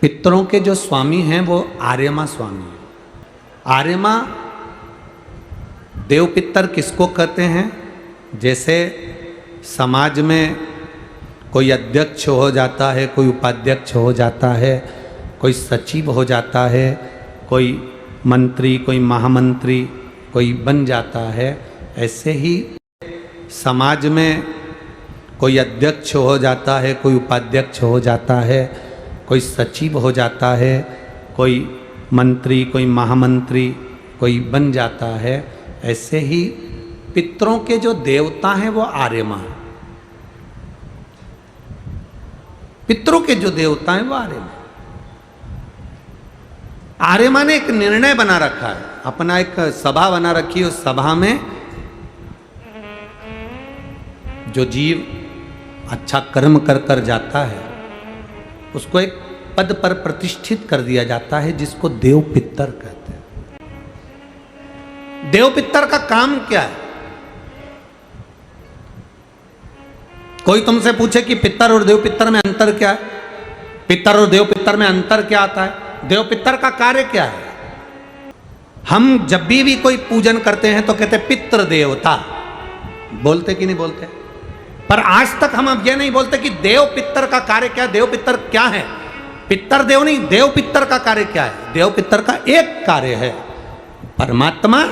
पितरों के जो स्वामी हैं वो आर्यमा स्वामी हैं। आर्यमा देव पितर किसको कहते हैं? जैसे समाज में कोई अध्यक्ष हो जाता है, कोई उपाध्यक्ष हो जाता है, कोई सचिव हो जाता है, कोई मंत्री, कोई महामंत्री कोई बन जाता है, ऐसे ही समाज में कोई अध्यक्ष हो जाता है, कोई उपाध्यक्ष हो जाता है, कोई सचिव हो जाता है, कोई मंत्री, कोई महामंत्री कोई बन जाता है, ऐसे ही पितरों के जो देवता हैं वो आर्यमा हैं। पितरों के जो देवता हैं वो आर्यमा। आर्यमा ने एक निर्णय बना रखा है, अपना एक सभा बना रखी है। उस सभा में जो जीव अच्छा कर्म कर कर जाता है उसको एक पद पर प्रतिष्ठित कर दिया जाता है, जिसको देव पितर कहते हैं। देव पितर का काम क्या है? कोई तुमसे पूछे कि पितर और देव पितर में अंतर क्या है, पितर और देव पितर में अंतर क्या आता है, देव पितर का कार्य क्या है? हम जब भी कोई पूजन करते हैं तो कहते हैं पितृ देवता, बोलते कि नहीं बोलते? पर आज तक हम अब यह नहीं बोलते कि देव पितर का कार्य क्या है, देव पितर क्या है। पितर देव नहीं, देव पितर का कार्य क्या है? देव पितर का एक कार्य है, परमात्मा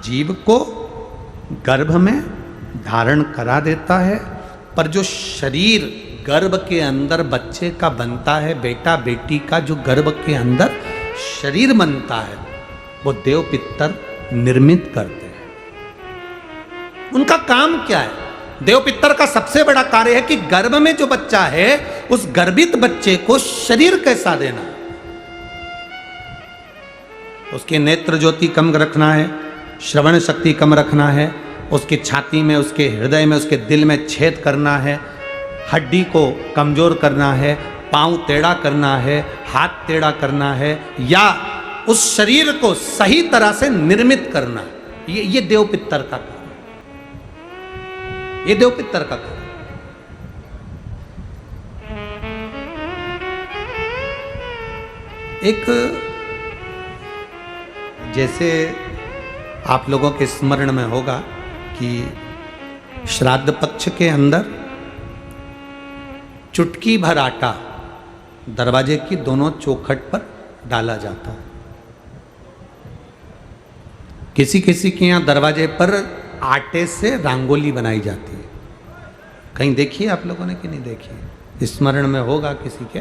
जीव को गर्भ में धारण करा देता है, पर जो शरीर गर्भ के अंदर बच्चे का बनता है, बेटा बेटी का जो गर्भ के अंदर शरीर बनता है, वो देव पितर निर्मित करते हैं। उनका काम क्या है? देव पितर का सबसे बड़ा कार्य है कि गर्भ में जो बच्चा है उस गर्भित बच्चे को शरीर कैसा देना, उसके नेत्र ज्योति कम रखना है, श्रवण शक्ति कम रखना है, उसकी छाती में, उसके हृदय में, उसके दिल में छेद करना है, हड्डी को कमजोर करना है, पांव टेढ़ा करना है, हाथ टेढ़ा करना है, या उस शरीर को सही तरह से निर्मित करना। ये देव पितर का काम, ये देव पितर का काम। एक जैसे आप लोगों के स्मरण में होगा कि श्राद्ध पक्ष के अंदर चुटकी भर आटा दरवाजे की दोनों चौखट पर डाला जाता है। किसी किसी के यहाँ दरवाजे पर आटे से रंगोली बनाई जाती है। कहीं देखिए आप लोगों ने कि नहीं देखी? स्मरण में होगा किसी के,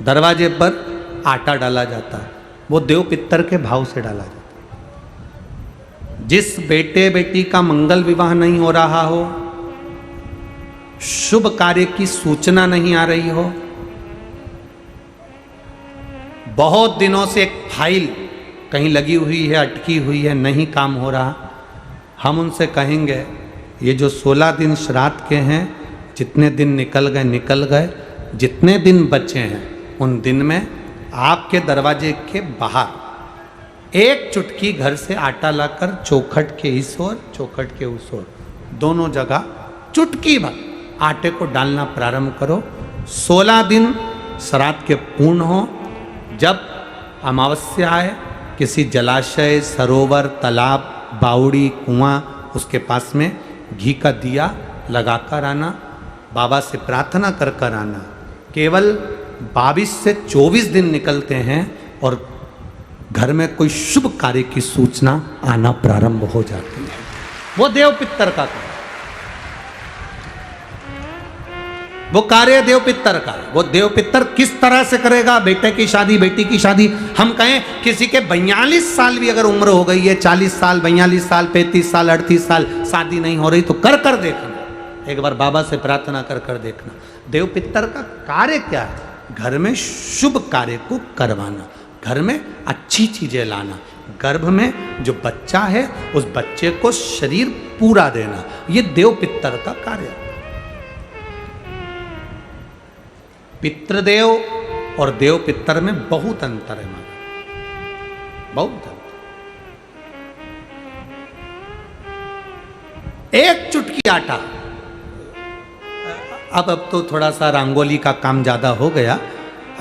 दरवाजे पर आटा डाला जाता है, वो देव पितर के भाव से डाला जाता है। जिस बेटे बेटी का मंगल विवाह नहीं हो रहा हो, शुभ कार्य की सूचना नहीं आ रही हो, बहुत दिनों से एक फाइल कहीं लगी हुई है, अटकी हुई है, नहीं काम हो रहा, हम उनसे कहेंगे ये जो 16 दिन श्राद्ध के हैं, जितने दिन निकल गए निकल गए, जितने दिन बचे हैं उन दिन में आपके दरवाजे के बाहर एक चुटकी घर से आटा लाकर चौखट के इस ओर, चौखट के उस ओर, दोनों जगह चुटकी भर आटे को डालना प्रारंभ करो। 16 दिन श्राद्ध के पूर्ण हो। जब अमावस्या आए, किसी जलाशय, सरोवर, तालाब, बावड़ी, कुआं, उसके पास में घी का दिया लगाकर आना, बाबा से प्रार्थना कर कर आना। केवल 22 से 24 दिन निकलते हैं और घर में कोई शुभ कार्य की सूचना आना प्रारंभ हो जाती है। वो देव पितर का कार्य, वो कार्य देव पितर का। वो देव पितर किस तरह से करेगा? बेटे की शादी, बेटी की शादी, हम कहें किसी के 42 साल भी अगर उम्र हो गई है, 40 साल, 42 साल, 35 साल, 38 साल, शादी नहीं हो रही, तो कर कर देखना, एक बार बाबा से प्रार्थना कर कर देखना। देव पितर का कार्य क्या है? घर में शुभ कार्य को करवाना, घर में अच्छी चीजें लाना, गर्भ में जो बच्चा है उस बच्चे को शरीर पूरा देना, ये देव पितर का कार्य है। पितृदेव और देव पितर में बहुत अंतर है, माना बहुत अंतर। एक चुटकी आटा, अब तो थोड़ा सा रंगोली का काम ज़्यादा हो गया,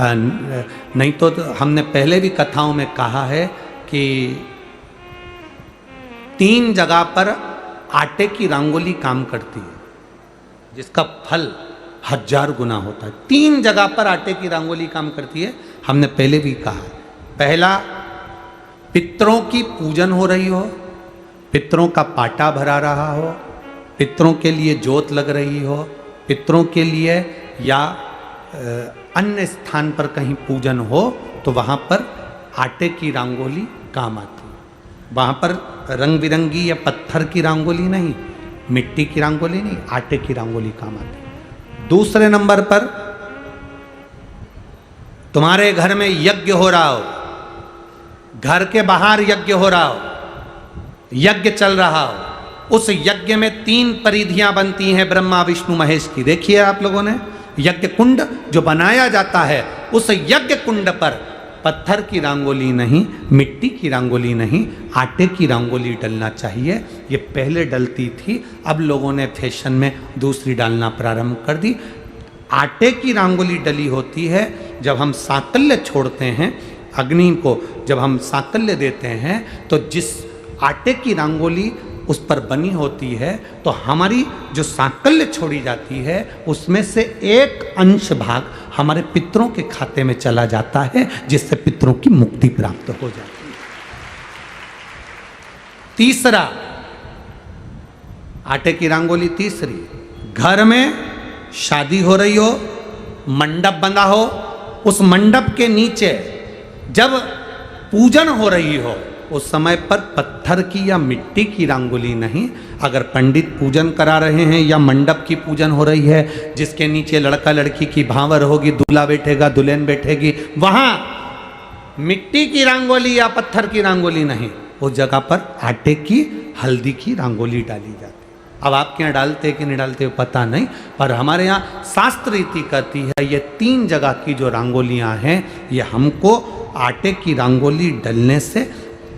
नहीं तो हमने पहले भी कथाओं में कहा है कि 3 जगह पर आटे की रंगोली काम करती है, जिसका फल 1000 गुना होता है। 3 जगह पर आटे की रंगोली काम करती है, हमने पहले भी कहा। पहला, पितरों की पूजन हो रही हो, पितरों का पाटा भरा रहा हो, पितरों के लिए जोत लग रही हो, पितरों के लिए या अन्य स्थान पर कहीं पूजन हो, तो वहाँ पर आटे की रंगोली काम आती है। वहाँ पर रंग बिरंगी या पत्थर की रंगोली नहीं, मिट्टी की रंगोली नहीं, आटे की रंगोली काम आती है। दूसरे नंबर पर, तुम्हारे घर में यज्ञ हो रहा हो, घर के बाहर यज्ञ हो रहा हो, यज्ञ चल रहा हो, उस यज्ञ में 3 परिधियां बनती हैं ब्रह्मा विष्णु महेश की। देखिए आप लोगों ने, यज्ञ कुंड जो बनाया जाता है, उस यज्ञ कुंड पर पत्थर की रंगोली नहीं, मिट्टी की रंगोली नहीं, आटे की रंगोली डलना चाहिए। ये पहले डलती थी, अब लोगों ने फैशन में दूसरी डालना प्रारंभ कर दी। आटे की रंगोली डली होती है जब हम सांकल्य छोड़ते हैं, अग्नि को जब हम सांकल्य देते हैं, तो जिस आटे की रंगोली उस पर बनी होती है, तो हमारी जो सांकल्य छोड़ी जाती है, उसमें से एक अंश भाग हमारे पितरों के खाते में चला जाता है, जिससे पितरों की मुक्ति प्राप्त हो जाती है। तीसरा, आटे की रंगोली तीसरी, घर में शादी हो रही हो, मंडप बंधा हो, उस मंडप के नीचे जब पूजन हो रही हो, उस समय पर पत्थर की या मिट्टी की रंगोली नहीं। अगर पंडित पूजन करा रहे हैं या मंडप की पूजन हो रही है, जिसके नीचे लड़का लड़की की भांवर होगी, दूल्हा बैठेगा, दुल्हन बैठेगी, वहां मिट्टी की रंगोली या पत्थर की रंगोली नहीं, उस जगह पर आटे की, हल्दी की रंगोली डाली जाती है। अब आपके यहाँ डालते कि नहीं डालते पता नहीं, पर हमारे यहाँ शास्त्र रीति कहती है ये 3 जगह की जो रंगोलियाँ हैं, ये हमको आटे की रंगोली डलने से,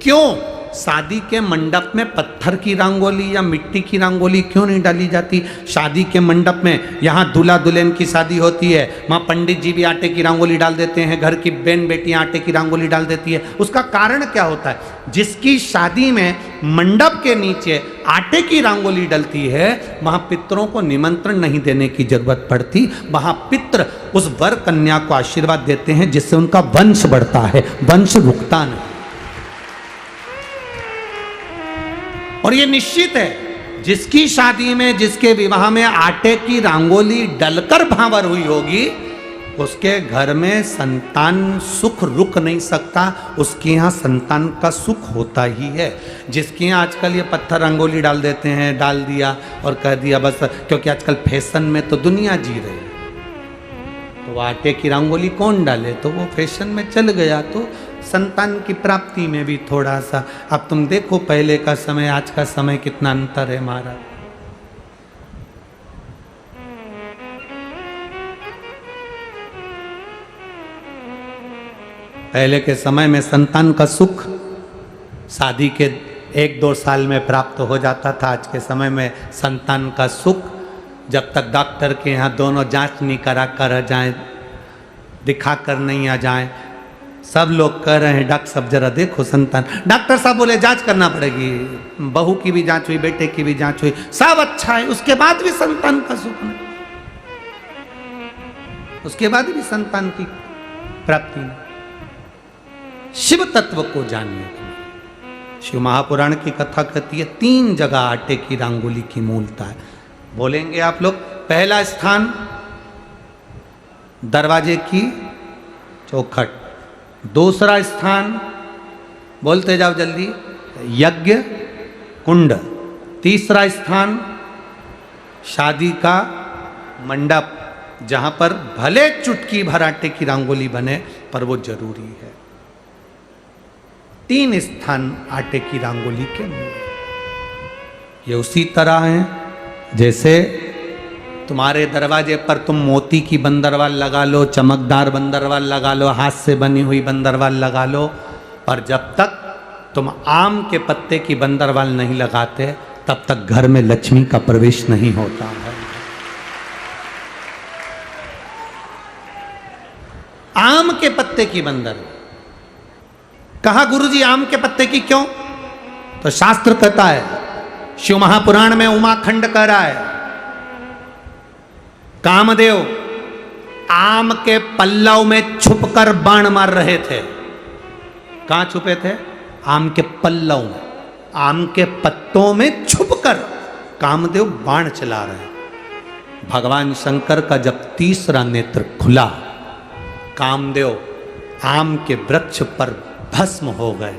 क्यों शादी के मंडप में पत्थर की रंगोली या मिट्टी की रंगोली क्यों नहीं डाली जाती? शादी के मंडप में, यहाँ दूल्हा दुल्हन की शादी होती है, वहाँ पंडित जी भी आटे की रंगोली डाल देते हैं, घर की बहन बेटियाँ आटे की रंगोली डाल देती है। उसका कारण क्या होता है? जिसकी शादी में मंडप के नीचे आटे की रंगोली डलती है, वहाँ पितरों को निमंत्रण नहीं देने की जरूरत पड़ती। वहाँ पितर उस वर कन्या को आशीर्वाद देते हैं, जिससे उनका वंश बढ़ता है, वंश रुकता नहीं। और ये निश्चित है, जिसकी शादी में, जिसके विवाह में आटे की रंगोली डलकर भांवर हुई होगी, उसके घर में संतान सुख रुक नहीं सकता, उसके यहाँ संतान का सुख होता ही है। जिसके यहाँ आजकल ये पत्थर रंगोली डाल देते हैं, डाल दिया और कह दिया बस, क्योंकि आजकल फैशन में तो दुनिया जी रही है, तो आटे की रंगोली कौन डाले, तो वो फैशन में चल गया, तो संतान की प्राप्ति में भी थोड़ा सा, अब तुम देखो पहले का समय, आज का समय कितना अंतर है महाराज। पहले के समय में संतान का सुख शादी के 1-2 साल में प्राप्त हो जाता था। आज के समय में संतान का सुख जब तक डॉक्टर के यहाँ दोनों जांच नहीं करा कर जाए, दिखा कर नहीं आ जाए। सब लोग कह रहे हैं डॉक्टर साहब जरा देखो संतान, डॉक्टर साहब बोले जांच करना पड़ेगी, बहू की भी जांच हुई, बेटे की भी जांच हुई, सब अच्छा है, उसके बाद भी संतान का सुख नहीं, उसके बाद भी संतान की प्राप्ति नहीं। शिव तत्व को जानिए। शिव महापुराण की कथा कहती है 3 जगह आटे की रंगोली की मूलता है। बोलेंगे आप लोग, पहला स्थान दरवाजे की चौखट, दूसरा स्थान बोलते जाओ जल्दी, यज्ञ कुंड, तीसरा स्थान शादी का मंडप, जहां पर भले चुटकी भर आटे की रंगोली बने पर वो जरूरी है। 3 स्थान आटे की रंगोली के मूल। ये उसी तरह है जैसे तुम्हारे दरवाजे पर तुम मोती की बंदरवाल लगा लो, चमकदार बंदरवाल लगा लो, हाथ से बनी हुई बंदरवाल लगा लो, पर जब तक तुम आम के पत्ते की बंदरवाल नहीं लगाते तब तक घर में लक्ष्मी का प्रवेश नहीं होता है। आम के पत्ते की बंदर। कहा गुरुजी आम के पत्ते की क्यों? तो शास्त्र कहता है, शिव महापुराण में उमाखंड कह रहा है, कामदेव आम के पल्लव में छुपकर बाण मार रहे थे। कहां छुपे थे? आम के पल्लव में, आम के पत्तों में छुपकर कामदेव बाण चला रहे। भगवान शंकर का जब तीसरा नेत्र खुला, कामदेव आम के वृक्ष पर भस्म हो गए।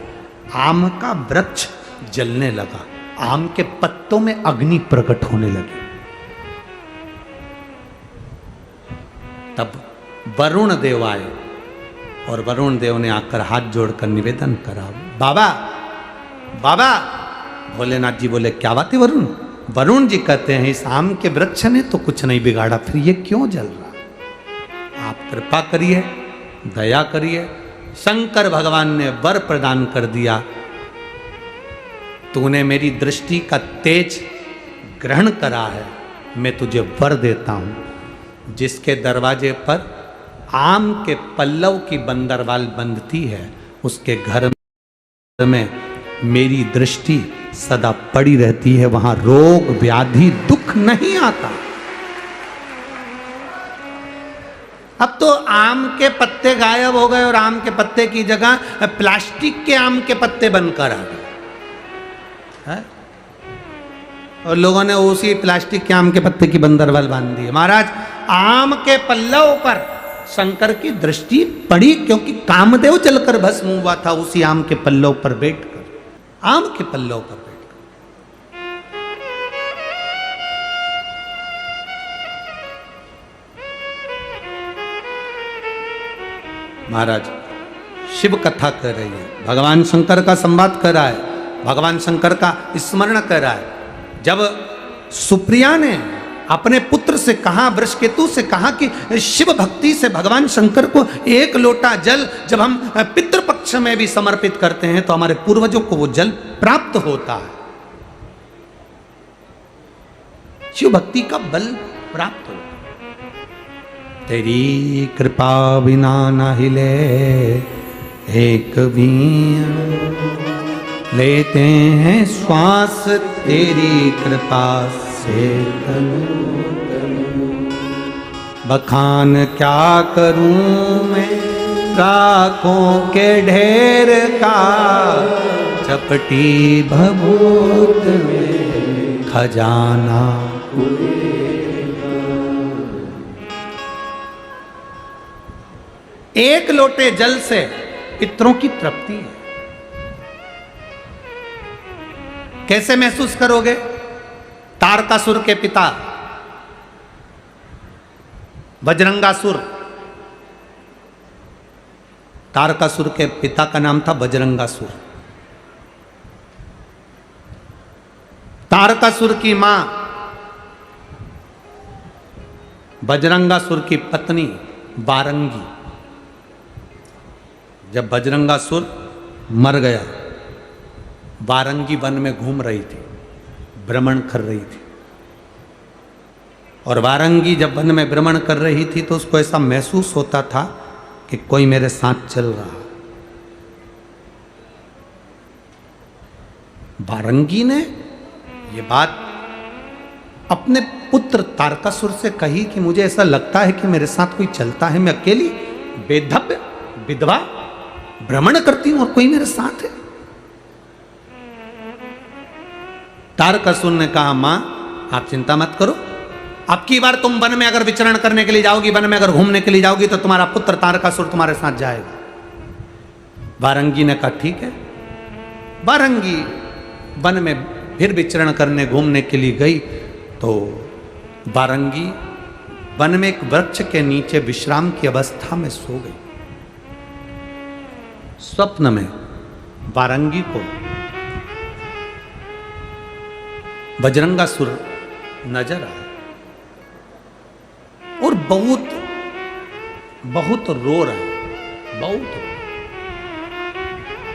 आम का वृक्ष जलने लगा, आम के पत्तों में अग्नि प्रकट होने लगी। तब वरुण देव आए और वरुण देव ने आकर हाथ जोड़कर निवेदन करा, बाबा बाबा। भोलेनाथ जी बोले, क्या बात है वरुण? वरुण जी कहते हैं, इस आम के वृक्ष ने तो कुछ नहीं बिगाड़ा, फिर ये क्यों जल रहा? आप कृपा करिए, दया करिए। शंकर भगवान ने वर प्रदान कर दिया, तूने मेरी दृष्टि का तेज ग्रहण करा है, मैं तुझे वर देता हूं। जिसके दरवाजे पर आम के पल्लव की बंदरवाल बंधती है, उसके घर में मेरी दृष्टि सदा पड़ी रहती है, वहां रोग व्याधि दुख नहीं आता। अब तो आम के पत्ते गायब हो गए और आम के पत्ते की जगह प्लास्टिक के आम के पत्ते बनकर आ गए, और लोगों ने उसी प्लास्टिक के आम के पत्ते की बंदरवाल बांध दी। महाराज, आम के पल्लव पर शंकर की दृष्टि पड़ी, क्योंकि कामदेव जलकर भस्म हुआ था उसी आम के पल्लव पर बैठकर, आम के पल्लव पर बैठकर। महाराज, शिव कथा कर रही है, भगवान शंकर का संवाद कर रहा है, भगवान शंकर का स्मरण कर रहा है। जब सुप्रिया ने अपने पुत्र से कहा, वृषकेतु से कहा कि शिव भक्ति से भगवान शंकर को एक लोटा जल जब हम पितृपक्ष में भी समर्पित करते हैं तो हमारे पूर्वजों को वो जल प्राप्त होता है, शिव भक्ति का बल प्राप्त होता है। तेरी कृपा बिना न हिले एक भी, लेते हैं श्वास तेरी कृपा से। बखान क्या करूं मैं राखों के ढेर का, चपटी भभूत में खजाना। एक लोटे जल से पितरों की तृप्ति है। कैसे महसूस करोगे? तारकासुर के पिता बजरंगासुर, तारकासुर के पिता का नाम था बजरंगासुर। तारकासुर की मां बजरंगासुर की पत्नी वारंगी। जब बजरंगासुर मर गया, वारंगी वन में घूम रही थी, भ्रमण कर रही थी। और वारंगी जब वन में भ्रमण कर रही थी तो उसको ऐसा महसूस होता था कि कोई मेरे साथ चल रहा। वारंगी ने ये बात अपने पुत्र तारकासुर से कही कि मुझे ऐसा लगता है कि मेरे साथ कोई चलता है, मैं अकेली बेधव्य विधवा भ्रमण करती हूं और कोई मेरे साथ है। तारकासुर ने कहा, मां आप चिंता मत करो, अब की बार तुम वन में अगर विचरण करने के लिए जाओगी, वन में अगर घूमने के लिए जाओगी तो तुम्हारा पुत्र तारकासुर तुम्हारे साथ जाएगा। वारंगी ने कहा ठीक है। वारंगी वन में फिर विचरण करने घूमने के लिए गई तो वारंगी वन में एक वृक्ष के नीचे विश्राम की अवस्था में सो गई। स्वप्न में वारंगी को बजरंगासुर नजर आया और बहुत बहुत रो रहा है, बहुत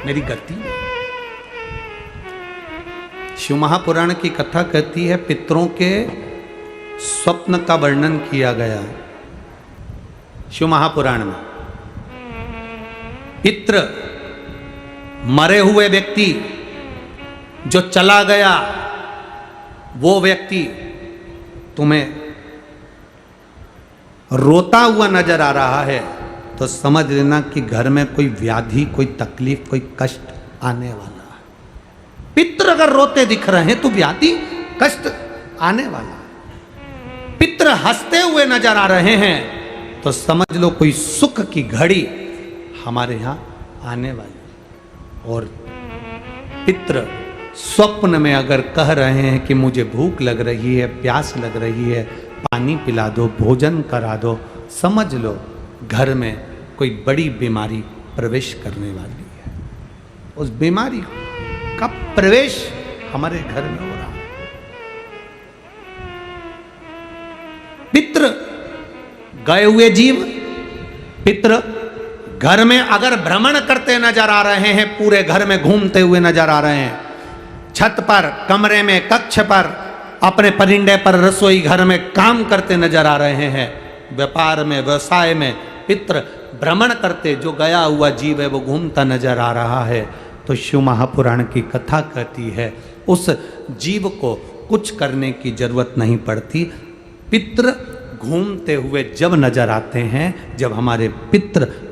मेरी गलती है। शिव महापुराण की कथा कहती है, पितरों के स्वप्न का वर्णन किया गया शिव महापुराण में। पितृ, मरे हुए व्यक्ति जो चला गया, वो व्यक्ति तुम्हें रोता हुआ नजर आ रहा है तो समझ लेना कि घर में कोई व्याधि, कोई तकलीफ, कोई कष्ट आने वाला है। पितृ अगर रोते दिख रहे हैं तो व्याधि, कष्ट आने वाला है। पितृ हंसते हुए नजर आ रहे हैं तो समझ लो कोई सुख की घड़ी हमारे यहां आने वाली। और पितृ स्वप्न में अगर कह रहे हैं कि मुझे भूख लग रही है, प्यास लग रही है, पानी पिला दो, भोजन करा दो, समझ लो घर में कोई बड़ी बीमारी प्रवेश करने वाली है। उस बीमारी का प्रवेश हमारे घर में हो रहा है। पितृ गए हुए जीव, पितृ घर में अगर भ्रमण करते नजर आ रहे हैं, पूरे घर में घूमते हुए नजर आ रहे हैं, छत पर, कमरे में, कक्ष पर, अपने परिंदे पर, रसोई घर में काम करते नजर आ रहे हैं, व्यापार में, व्यवसाय में पितृ भ्रमण करते, जो गया हुआ जीव है वो घूमता नजर आ रहा है, तो शिव महापुराण की कथा कहती है उस जीव को कुछ करने की जरूरत नहीं पड़ती। पितृ घूमते हुए जब नजर आते हैं, जब हमारे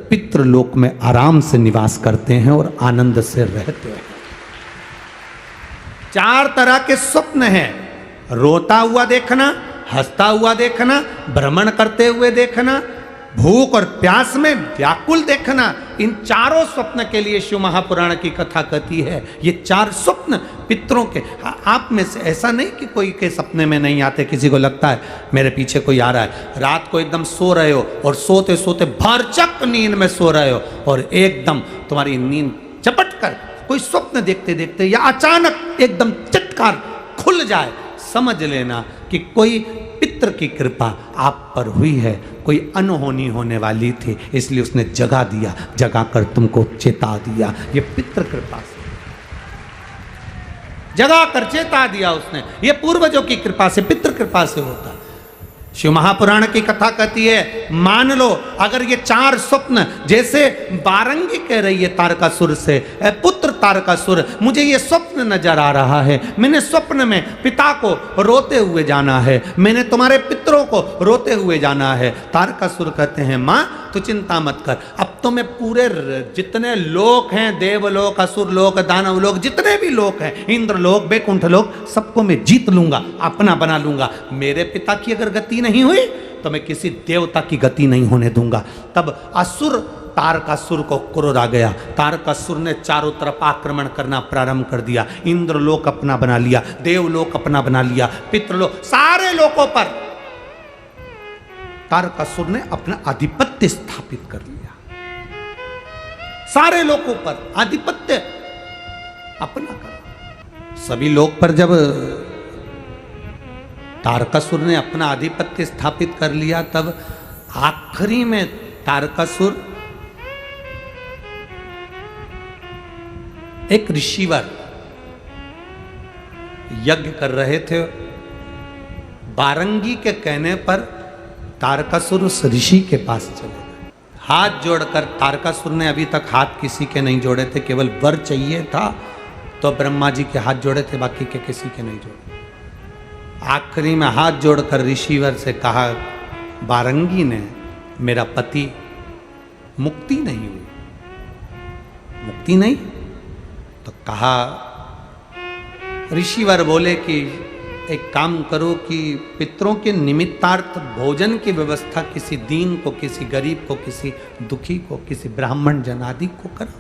पितृलोक में आराम से निवास करते हैं और आनंद से रहते हैं। 4 तरह के स्वप्न हैं, रोता हुआ देखना, हंसता हुआ देखना, भ्रमण करते हुए देखना, भूख और प्यास में व्याकुल देखना। इन चारों स्वप्न के लिए शिव महापुराण की कथा कहती है। ये 4 स्वप्न पितरों के, आप में से ऐसा नहीं कि कोई के सपने में नहीं आते। किसी को लगता है मेरे पीछे कोई आ रहा है, रात को एकदम सो रहे हो और सोते सोते भरचक नींद में सो रहे हो और एकदम तुम्हारी नींद झपट कर कोई स्वप्न देखते देखते या अचानक एकदम चटकार खुल जाए, समझ लेना कि कोई पितृ की कृपा आप पर हुई है, कोई अनहोनी होने वाली थी, इसलिए उसने जगा दिया, जगा कर तुमको चेता दिया। ये पितृ कृपा से जगा कर चेता दिया उसने, ये पूर्वजों की कृपा से, पितृ कृपा से होता। शिव महापुराण की कथा कहती है, मान लो अगर ये 4 स्वप्न, जैसे बारंगी कह रही है तारकासुर से, पुत्र तारकासुर मुझे ये स्वप्न नजर आ रहा है, मैंने स्वप्न में पिता को रोते हुए जाना है, मैंने तुम्हारे पितरों को रोते हुए जाना है। तारकासुर कहते हैं माँ तू चिंता मत कर, अब तो मैं पूरे जितने लोक हैं, देवलोक, असुर लोक, दानव लोक, जितने भी लोक हैं, इंद्र लोक, बैकुंठ लोक, सबको मैं जीत लूंगा, अपना बना लूंगा। मेरे पिता की अगर गति नहीं हुई तो मैं किसी देवता की गति नहीं होने दूंगा। तब असुर तारकासुर को क्रोध आ गया। तारकासुर ने चारों तरफ आक्रमण करना प्रारंभ कर दिया। इंद्रलोक अपना बना लिया, देवलोक अपना बना लिया, पितृलोक, सारे लोकों पर तारकासुर ने अपना आधिपत्य स्थापित कर लिया। सारे लोकों पर आधिपत्य अपना कर। सभी लोक पर जब तारकासुर ने अपना आधिपत्य स्थापित कर लिया, तब आखिरी में तारकासुर एक ऋषिवर यज्ञ कर रहे थे। बारंगी के कहने पर तारकासुर उस ऋषि के पास चले गए। हाथ जोड़कर, तारकासुर ने अभी तक हाथ किसी के नहीं जोड़े थे, केवल वर चाहिए था तो ब्रह्मा जी के हाथ जोड़े थे, बाकी के किसी के नहीं जोड़े। आखिरी में हाथ जोड़कर ऋषिवर से कहा, बारंगी ने, मेरा पति मुक्ति नहीं हुई, मुक्ति नहीं। तो कहा, ऋषिवर बोले कि एक काम करो कि पितरों के निमित्तार्थ भोजन की व्यवस्था किसी दीन को, किसी गरीब को, किसी दुखी को, किसी ब्राह्मण जनादि को करो।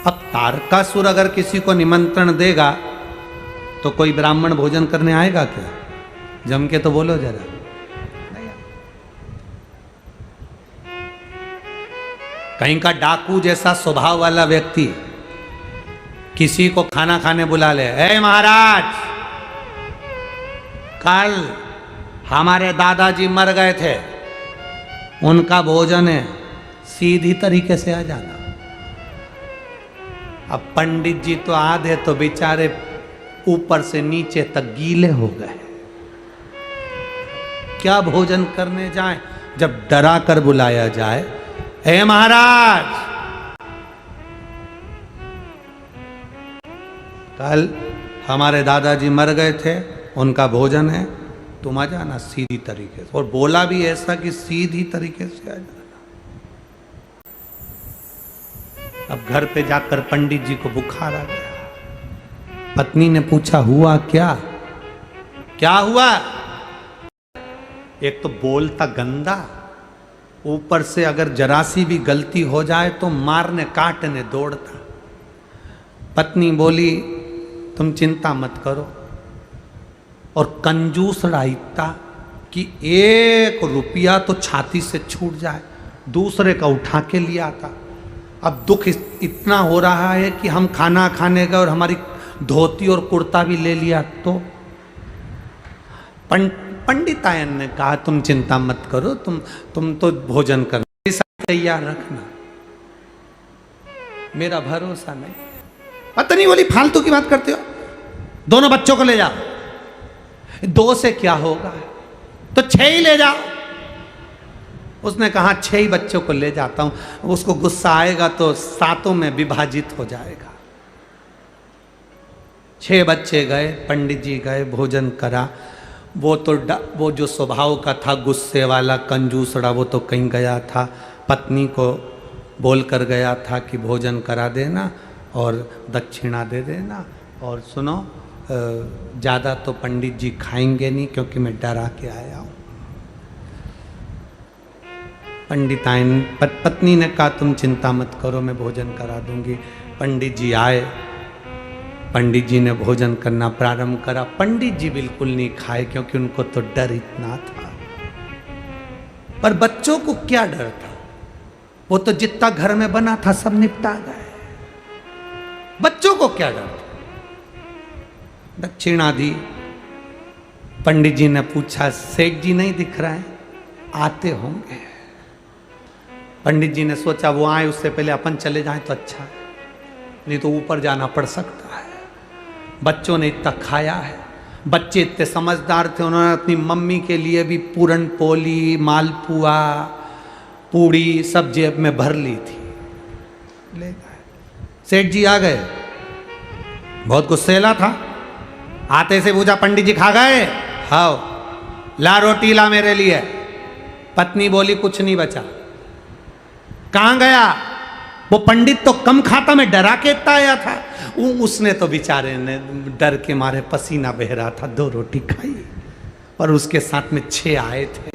अब तारकासुर अगर किसी को निमंत्रण देगा तो कोई ब्राह्मण भोजन करने आएगा क्या? जम के तो बोलो जरा। कहीं का डाकू जैसा स्वभाव वाला व्यक्ति किसी को खाना खाने बुला ले, ए महाराज, कल हमारे दादाजी मर गए थे, उनका भोजन है, सीधी तरीके से आ जाना। अब पंडित जी तो आधे तो बेचारे ऊपर से नीचे तक गीले हो गए, क्या भोजन करने जाए। जब डरा कर बुलाया जाए, हे महाराज, कल हमारे दादाजी मर गए थे, उनका भोजन है, तुम आ जाना सीधी तरीके से। और बोला भी ऐसा कि सीधी तरीके से आ जाना। अब घर पे जाकर पंडित जी को बुखार आ गया। पत्नी ने पूछा हुआ क्या? क्या हुआ? एक तो बोलता गंदा, ऊपर से अगर जरा सी भी गलती हो जाए तो मारने काटने दौड़ता। पत्नी बोली तुम चिंता मत करो, और कंजूस इतना कि 1 रुपया तो छाती से छूट जाए, दूसरे का उठा के लिया था। अब दुख इतना हो रहा है कि हम खाना खाने गए और हमारी धोती और कुर्ता भी ले लिया। तो पंडितायन ने कहा तुम चिंता मत करो, तुम तो भोजन करना तैयार रखना, मेरा भरोसा नहीं। पत्नी बोली फालतू की बात करते हो, दोनों बच्चों को ले जाओ। 2 से क्या होगा, तो 6 ही ले जाओ। उसने कहा 6 ही बच्चों को ले जाता हूं। उसको गुस्सा आएगा तो 7 में विभाजित हो जाएगा। 6 बच्चे गए, पंडित जी गए, भोजन करा। वो जो स्वभाव का था गुस्से वाला कंजूसड़ा, वो तो कहीं गया था, पत्नी को बोल कर गया था कि भोजन करा देना और दक्षिणा दे देना, और सुनो ज़्यादा तो पंडित जी खाएंगे नहीं क्योंकि मैं डरा के आया हूँ। पंडिताइन पत्नी ने कहा तुम चिंता मत करो, मैं भोजन करा दूंगी। पंडित जी आए, पंडित जी ने भोजन करना प्रारंभ करा। पंडित जी बिल्कुल नहीं खाए क्योंकि उनको तो डर इतना था। पर बच्चों को क्या डर था, वो तो जितना घर में बना था सब निपटा गए। बच्चों को क्या डर था। दक्षिणा दी। पंडित जी ने पूछा सेठ जी नहीं दिख रहा है, आते होंगे। पंडित जी ने सोचा वो आए उससे पहले अपन चले जाएं तो अच्छा है, नहीं तो ऊपर जाना पड़ सकता है। बच्चों ने इतना खाया है, बच्चे इतने समझदार थे, उन्होंने अपनी मम्मी के लिए भी पूरन पोली, मालपुआ, पूड़ी सब जेब में भर ली थी, ले गए। सेठ जी आ गए, बहुत गुस्सेला था। आते से पूछा पंडित जी खा गए? हाँ। ला रोटी ला मेरे लिए। पत्नी बोली कुछ नहीं बचा। कहां गया? वो पंडित तो कम खाता, मैं डरा के इतना आया था। उसने तो बेचारे ने डर के मारे पसीना बह रहा था, 2 रोटी खाई, और उसके साथ में 6 आए थे,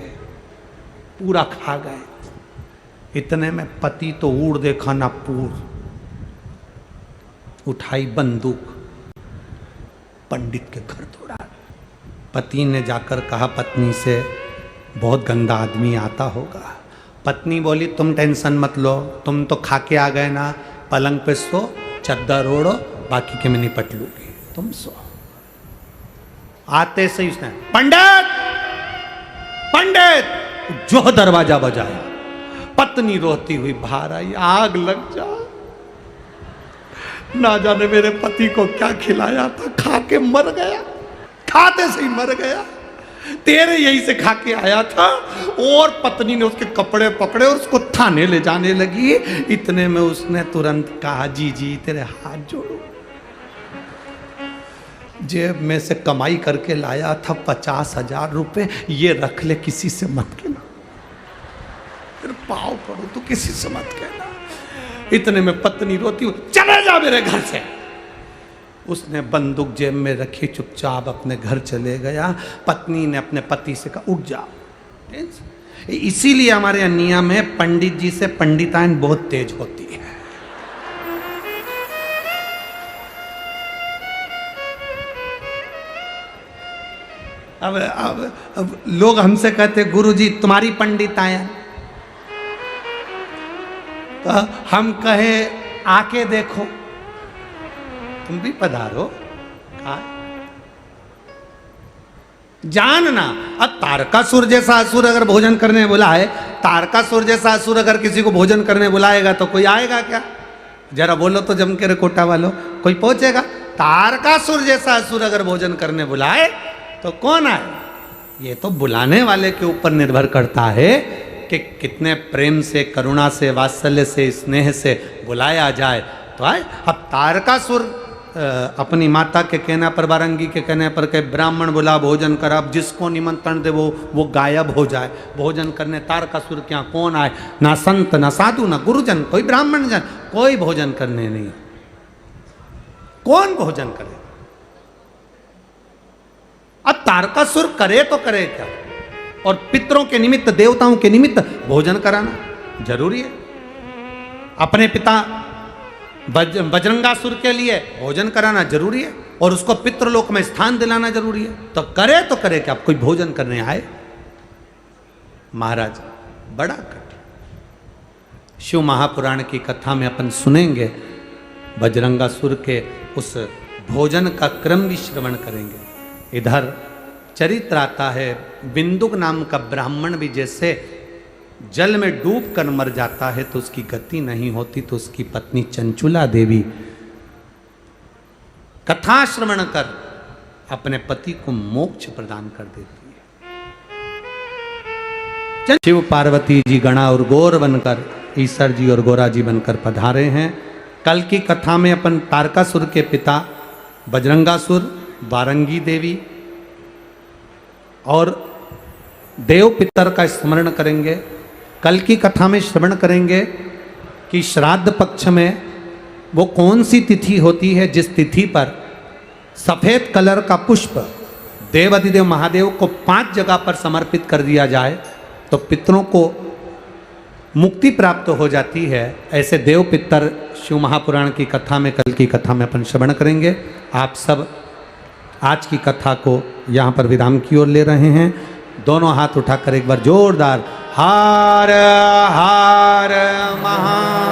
पूरा खा गए। इतने में पति तो उड़ देखा ना पूर, उठाई बंदूक, पंडित के घर दौड़ा। पति ने जाकर कहा पत्नी से बहुत गंदा आदमी आता होगा। पत्नी बोली तुम टेंशन मत लो, तुम तो खा के आ गए ना, पलंग पे सो, चद्दर ओढ़ो, बाकी के मैं निपट लूंगी, तुम सो। आते से उसने पंडित पंडित जो दरवाजा बजाया। पत्नी रोती हुई बाहर आई, आग लग जा, ना जाने मेरे पति को क्या खिलाया था, खा के मर गया, खाते से ही मर गया, तेरे यही से खा के आया था। और पत्नी ने उसके कपड़े पकड़े और उसको थाने ले जाने लगी। इतने में उसने तुरंत कहा जी जी तेरे हाथ जोड़ो, जेब में से कमाई करके लाया था 50,000 रुपए, ये रख ले, किसी से मत कहना, फिर पाँव पड़ो तो किसी से मत कहना। इतने में पत्नी रोती हुई चले जा मेरे घर से। उसने बंदूक जेब में रखी, चुपचाप अपने घर चले गया। पत्नी ने अपने पति से कहा उठ जा। इसीलिए हमारे यहाँ नियम है, पंडित जी से पंडिताइन बहुत तेज होती है। अब लोग हमसे कहते गुरुजी तुम्हारी पंडिताइन, तो हम कहे आके देखो, तुम भी पधारो। जानना, अब तारकासुर जैसा असुर अगर भोजन करने बुलाए, तारकासुर जैसा असुर अगर किसी को भोजन करने बुलाएगा तो कोई आएगा क्या? जरा बोलो तो जम के रे कोटा वालों, कोई पहुंचेगा? तारकासुर जैसा असुर अगर भोजन करने बुलाए तो कौन आए? ये तो बुलाने वाले के ऊपर निर्भर करता है कि कितने प्रेम से, करुणा से, वात्सल्य से, स्नेह से बुलाया जाए तो आए। अब तारकासुर अपनी माता के कहने पर, वारंगी के कहने पर के ब्राह्मण बुला भोजन कर, अब जिसको निमंत्रण दे वो गायब हो जाए। भोजन करने तारकासुर के यहाँ कौन आए? ना संत, ना साधु, ना गुरुजन, कोई ब्राह्मण जन, कोई भोजन करने नहीं। कौन भोजन करे? अब तारकासुर करे तो करे क्या? और पितरों के निमित्त, देवताओं के निमित्त भोजन कराना जरूरी है। अपने पिता बजरंगासुर के लिए भोजन कराना जरूरी है और उसको पितृलोक में स्थान दिलाना जरूरी है। तो करे क्या? कोई भोजन करने आए? महाराज बड़ा कठिन। शिव महापुराण की कथा में अपन सुनेंगे, बजरंगासुर के उस भोजन का क्रम भी श्रवण करेंगे। इधर चरित्र आता है, बिंदुक नाम का ब्राह्मण भी जैसे जल में डूब कर मर जाता है तो उसकी गति नहीं होती, तो उसकी पत्नी चंचुला देवी कथा श्रवण कर अपने पति को मोक्ष प्रदान कर देती है। शिव पार्वती जी गणा और गौर बनकर, ईश्वर जी और गोरा जी बनकर पधारे हैं। कल की कथा में अपन तारकासुर के पिता बजरंगासुर, वारंगी देवी और देव पितर का स्मरण करेंगे। कल की कथा में श्रवण करेंगे कि श्राद्ध पक्ष में वो कौन सी तिथि होती है जिस तिथि पर सफेद कलर का पुष्प देवाधिदेव महादेव को 5 जगह पर समर्पित कर दिया जाए तो पितरों को मुक्ति प्राप्त हो जाती है। ऐसे देव पितर शिव महापुराण की कथा में, कल की कथा में अपन श्रवण करेंगे। आप सब आज की कथा को यहाँ पर विराम की ओर ले रहे हैं। दोनों हाथ उठाकर एक बार जोरदार हर हर महादेव।